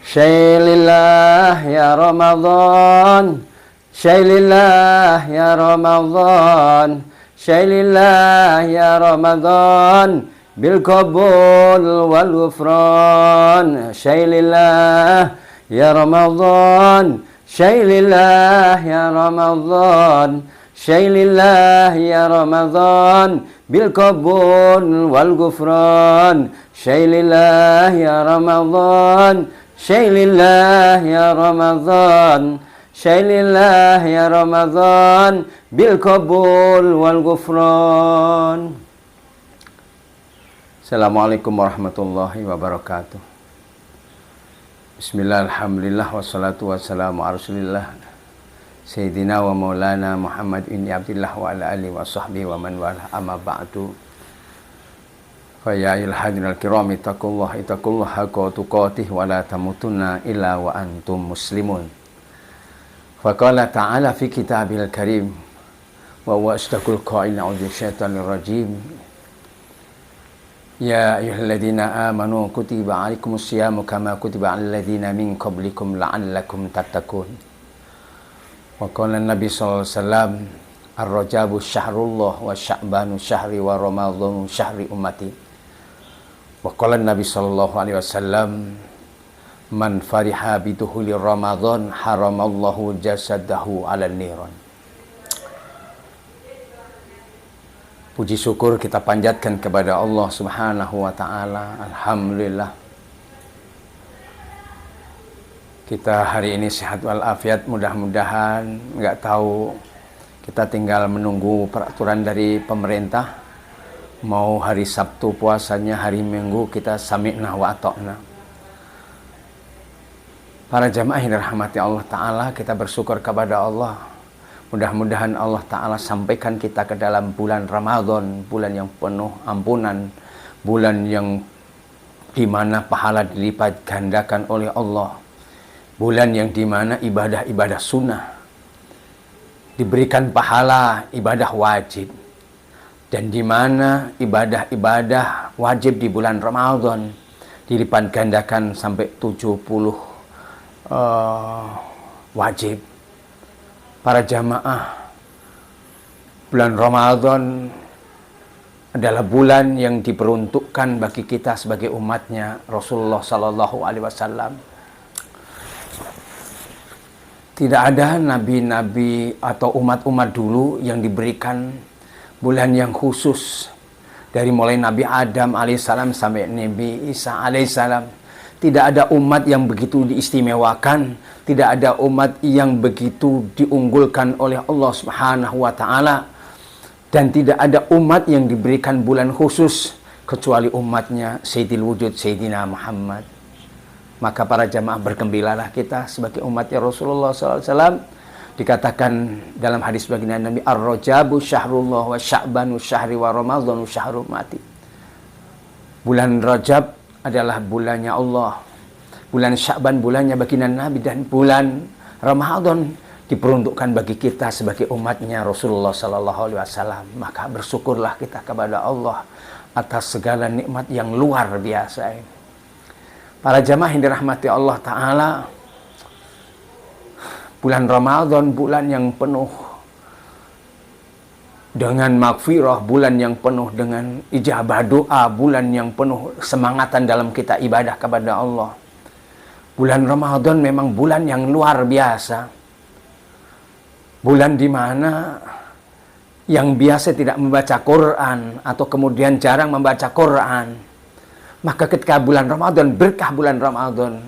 Syailillah ya Ramadan, Syailillah ya Ramadan, Syailillah ya Ramadan, bil qabul wal ghufran. Syailillah ya Ramadan, Syailillah ya Ramadan, Syailillah ya Ramadan, bil qabul wal ghufran. Syailillah ya Ramadan, Syailillah ya Ramadan, Syailillah ya Ramadan, bil qabul wal ghufran. Assalamualaikum warahmatullahi wabarakatuh. Bismillah, alhamdulillah, wassalatu wassalamu ala rasulillah Sayyidina wa maulana Muhammad ibn Abdillah wa ala alihi wa sahbihi wa man wala, amma ba'du. Fa ya ayyuhal hadirin al-kiram, ittaqullaha haqqa tuqatih wa la tamutunna illa wa antum muslimun. Fa qala ta'ala fi kitabil karim wa huwa asdaqul qailin, a'udzu syaitanir rajim. Ya ayyuhalladzina amanu kutiba 'alaikumus syiyamu kama kutiba 'alal ladzina min qablikum la'allakum tattaqun. Wa qala Nabi sallallahu alaihi wasallam, ar-rajabu syahrullah wa sya'banu syahri wa ramadhanu syahri ummati. Wa qala Nabi sallallahu alaihi wasallam, man fariha biduhuli Ramadan haramallahu jasadahu 'alan niran. Puji syukur kita panjatkan kepada Allah Subhanahu wa taala. Alhamdulillah, kita hari ini sehat walafiat. Mudah-mudahan, nggak tahu, kita tinggal menunggu peraturan dari pemerintah. Mau hari Sabtu puasanya, hari Minggu kita sami'na wa ata'na. Para jamaah yang dirahmati Allah Ta'ala, kita bersyukur kepada Allah. Mudah-mudahan Allah Ta'ala sampaikan kita ke dalam bulan Ramadan, bulan yang penuh ampunan, bulan yang dimana pahala dilipat gandakan oleh Allah, bulan yang dimana ibadah-ibadah sunnah diberikan pahala ibadah wajib, dan di mana ibadah-ibadah wajib di bulan Ramadan dilipat gandakan sampai 70 wajib. Para jamaah, bulan Ramadan adalah bulan yang diperuntukkan bagi kita sebagai umatnya Rasulullah Sallallahu Alaihi Wasallam. Tidak ada nabi-nabi atau umat-umat dulu yang diberikan bulan yang khusus, dari mulai Nabi Adam alaihissalam sampai Nabi Isa alaihissalam. Tidak ada umat yang begitu diistimewakan, tidak ada umat yang begitu diunggulkan oleh Allah Subhanahu wa taala, dan tidak ada umat yang diberikan bulan khusus kecuali umatnya Sayyidil Wujud Sayyidina Muhammad. Maka para jamaah, bergembiralah kita sebagai umatnya Rasulullah SAW. Dikatakan dalam hadis baginda Nabi, ar-rajabu syahrullah wa sya'banu syahri wa ramadhanu syahru ummati. Bulan Rajab adalah bulannya Allah, bulan Sya'ban bulannya baginda Nabi, dan bulan Ramadan diperuntukkan bagi kita sebagai umatnya Rasulullah sallallahu alaihi wasallam. Maka bersyukurlah kita kepada Allah atas segala nikmat yang luar biasa ini. Para jamaah yang dirahmati Allah Ta'ala, bulan Ramadan bulan yang penuh dengan maghfirah, bulan yang penuh dengan ijabah doa, bulan yang penuh semangatan dalam kita ibadah kepada Allah. Bulan Ramadan memang bulan yang luar biasa. Bulan di mana yang biasa tidak membaca Quran atau kemudian jarang membaca Quran, maka ketika bulan Ramadan, berkah bulan Ramadan,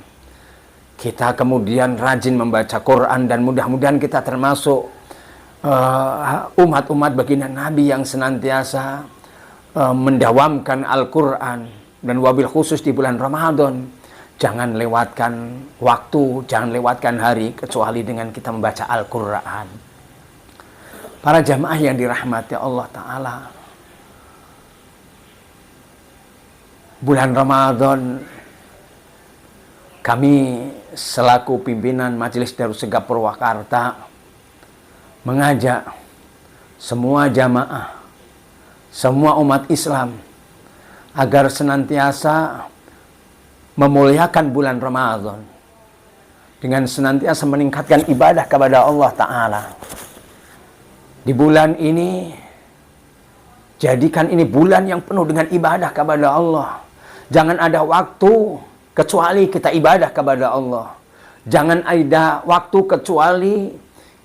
kita kemudian rajin membaca Quran, dan mudah-mudahan kita termasuk umat-umat baginda Nabi yang senantiasa mendawamkan Al-Quran. Dan wabil khusus di bulan Ramadan, jangan lewatkan waktu, jangan lewatkan hari kecuali dengan kita membaca Al-Quran. Para jamaah yang dirahmati Allah Ta'ala, bulan Ramadan kami selaku pimpinan Majelis Darus Segaf Purwakarta mengajak semua jamaah, semua umat Islam agar senantiasa memuliakan bulan Ramadan, dengan senantiasa meningkatkan ibadah kepada Allah Ta'ala. Di bulan ini, jadikan ini bulan yang penuh dengan ibadah kepada Allah. Jangan ada waktu kecuali kita ibadah kepada Allah. Jangan ada waktu kecuali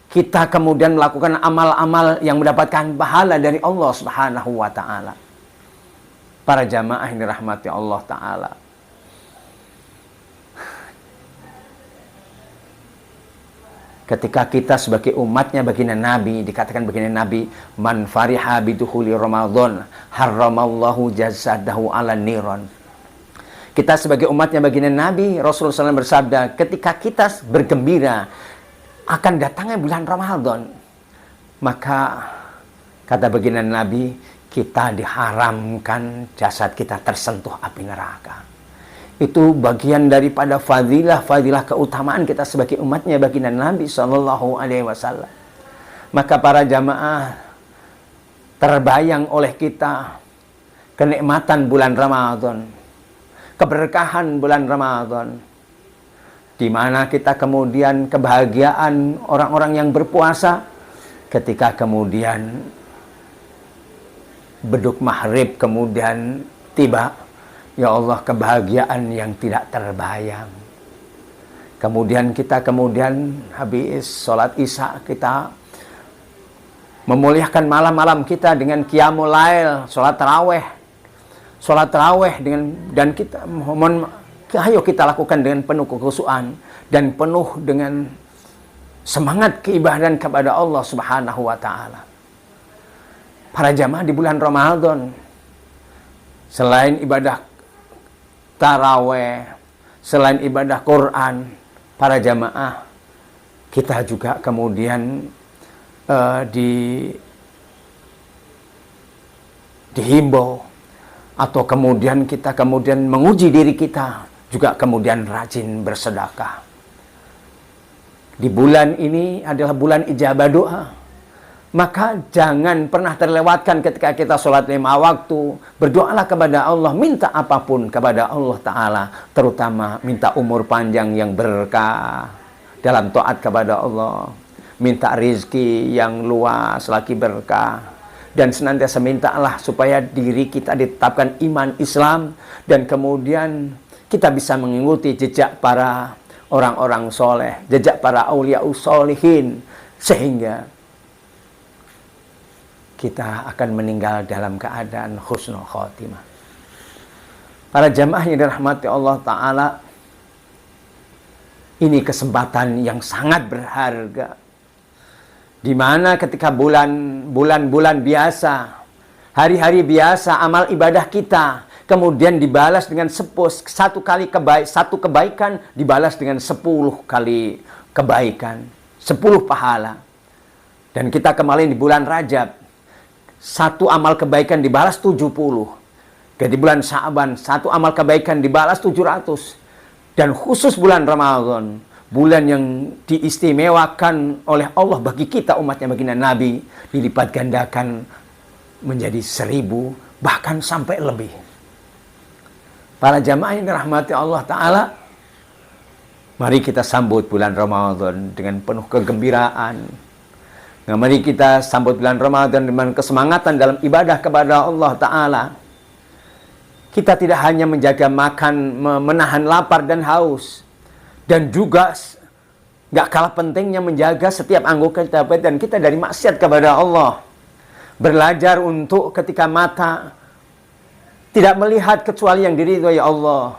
kita kemudian melakukan amal-amal yang mendapatkan pahala dari Allah Subhanahu wa Ta'ala. Para jamaah yang dirahmati Allah Ta'ala, ketika kita sebagai umatnya baginda Nabi, dikatakan baginda Nabi, man fariha bidukhuli Ramadan haramallahu jasadahu ala niron. Kita sebagai umatnya baginda Nabi, Rasulullah SAW bersabda, ketika kita bergembira akan datangnya bulan Ramadan, maka kata baginda Nabi, kita diharamkan jasad kita tersentuh api neraka. Itu bagian daripada fadilah keutamaan kita sebagai umatnya baginda Nabi SAW. Maka para jamaah, terbayang oleh kita kenikmatan bulan Ramadan, keberkahan bulan Ramadan, di mana kita kemudian kebahagiaan orang-orang yang berpuasa ketika kemudian beduk maghrib kemudian tiba. Ya Allah, kebahagiaan yang tidak terbayang. Kemudian kita habis sholat isya, kita memuliakan malam-malam kita dengan qiyamul lail, sholat taraweh dan kita ayo kita lakukan dengan penuh kekhusyuan dan penuh dengan semangat keibadah kepada Allah Subhanahu wa Ta'ala. Para jamaah, di bulan Ramadan, selain ibadah taraweh, selain ibadah Quran, para jamaah, kita juga kemudian dihimbau, atau kemudian kita menguji diri kita, juga kemudian rajin bersedekah. Di bulan ini adalah bulan ijabah doa. Maka jangan pernah terlewatkan ketika kita sholat 5 waktu. Berdoalah kepada Allah, minta apapun kepada Allah Ta'ala. Terutama minta umur panjang yang berkah dalam taat kepada Allah. Minta rizki yang luas lagi berkah. Dan senantiasa mintalah supaya diri kita ditetapkan iman Islam. Dan kemudian kita bisa mengikuti jejak para orang-orang soleh, jejak para awliya'us sholihin, sehingga kita akan meninggal dalam keadaan husnul khotimah. Para jamaah yang dirahmati Allah Ta'ala, ini kesempatan yang sangat berharga, di mana ketika bulan-bulan biasa, hari-hari biasa, amal ibadah kita kemudian dibalas dengan satu kebaikan dibalas dengan 10 kali kebaikan, 10 pahala. Dan kita kembali di bulan Rajab, satu amal kebaikan dibalas 70. Di bulan Sya'ban, satu amal kebaikan dibalas 700. Dan khusus bulan Ramadan, bulan yang diistimewakan oleh Allah bagi kita umatnya baginda Nabi, dilipat gandakan menjadi 1000, bahkan sampai lebih. Para jamaah yang dirahmati Allah Ta'ala, mari kita sambut bulan Ramadan dengan penuh kegembiraan. Nah, mari kita sambut bulan Ramadan dengan kesemangatan dalam ibadah kepada Allah Ta'ala. Kita tidak hanya menjaga makan, menahan lapar dan haus, dan juga gak kalah pentingnya menjaga setiap anggota kita dan kita dari maksiat kepada Allah. Belajar untuk ketika mata tidak melihat kecuali yang diridhoi Allah,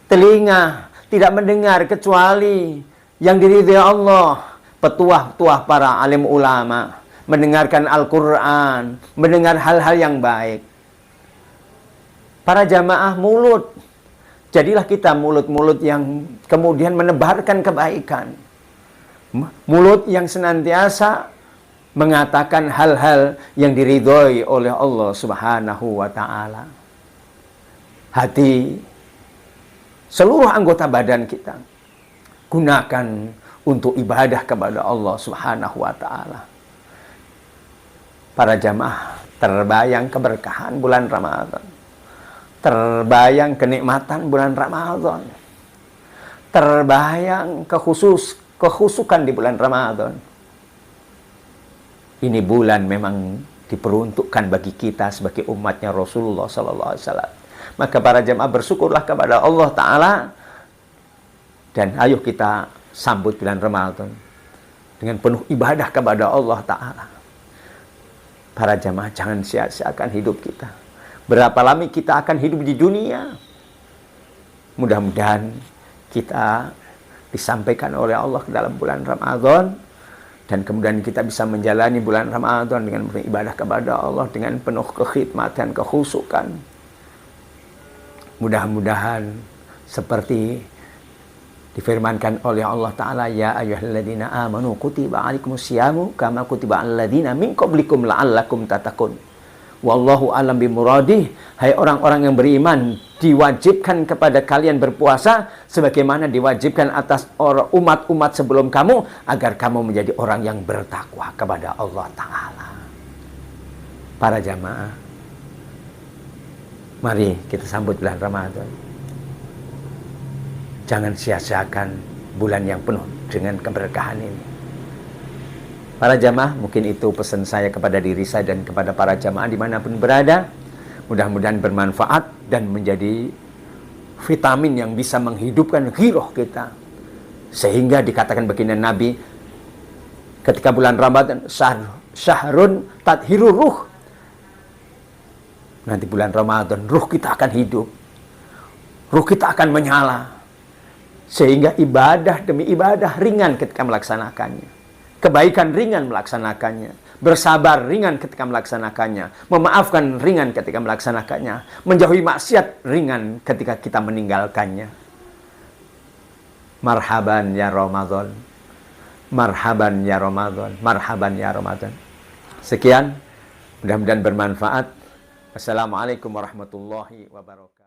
telinga tidak mendengar kecuali yang diridhoi Allah, petuah-petuah para alim ulama, mendengarkan Al-Quran, mendengar hal-hal yang baik. Para jamaah, mulut, jadilah kita mulut-mulut yang kemudian menebarkan kebaikan. Mulut yang senantiasa mengatakan hal-hal yang diridhoi oleh Allah Subhanahu wa Ta'ala. Hati, seluruh anggota badan kita, gunakan untuk ibadah kepada Allah Subhanahu wa Ta'ala. Para jamaah, terbayang keberkahan bulan Ramadan, terbayang kenikmatan bulan Ramadan, terbayang kekhusukan di bulan Ramadan. Ini bulan memang diperuntukkan bagi kita sebagai umatnya Rasulullah SAW. Maka para jamaah bersyukurlah kepada Allah Ta'ala. Dan ayo kita sambut bulan Ramadan dengan penuh ibadah kepada Allah Ta'ala. Para jamaah, jangan sia-siakan hidup kita. Berapa lama kita akan hidup di dunia? Mudah-mudahan kita disampaikan oleh Allah ke dalam bulan Ramadan. Dan kemudian kita bisa menjalani bulan Ramadan dengan beribadah kepada Allah dengan penuh kekhidmatan, kekhusukan. Mudah-mudahan seperti difirmankan oleh Allah Ta'ala, ya ayyuhalladzina amanu kutiba alaikumusyamu kama kutiba alladzina min qablikum la'allakum tattaqun. Wallahu alam bimuradih. Hai orang-orang yang beriman, diwajibkan kepada kalian berpuasa sebagaimana diwajibkan atas umat-umat sebelum kamu, agar kamu menjadi orang yang bertakwa kepada Allah Ta'ala. Para jamaah, mari kita sambut bulan Ramadan. Jangan sia-siakan bulan yang penuh dengan keberkahan ini. Para jamaah, mungkin itu pesan saya kepada diri saya dan kepada para jamaah dimanapun berada. Mudah-mudahan bermanfaat dan menjadi vitamin yang bisa menghidupkan giroh kita. Sehingga dikatakan baginda Nabi, ketika bulan Ramadan, syahrun tadhirur ruh. Nanti bulan Ramadan, ruh kita akan hidup. Ruh kita akan menyala. Sehingga ibadah demi ibadah ringan ketika melaksanakannya. Kebaikan ringan melaksanakannya. Bersabar ringan ketika melaksanakannya. Memaafkan ringan ketika melaksanakannya. Menjauhi maksiat ringan ketika kita meninggalkannya. Marhaban ya Ramadan. Marhaban ya Ramadan. Marhaban ya Ramadan. Sekian. Mudah-mudahan bermanfaat. Assalamualaikum warahmatullahi wabarakatuh.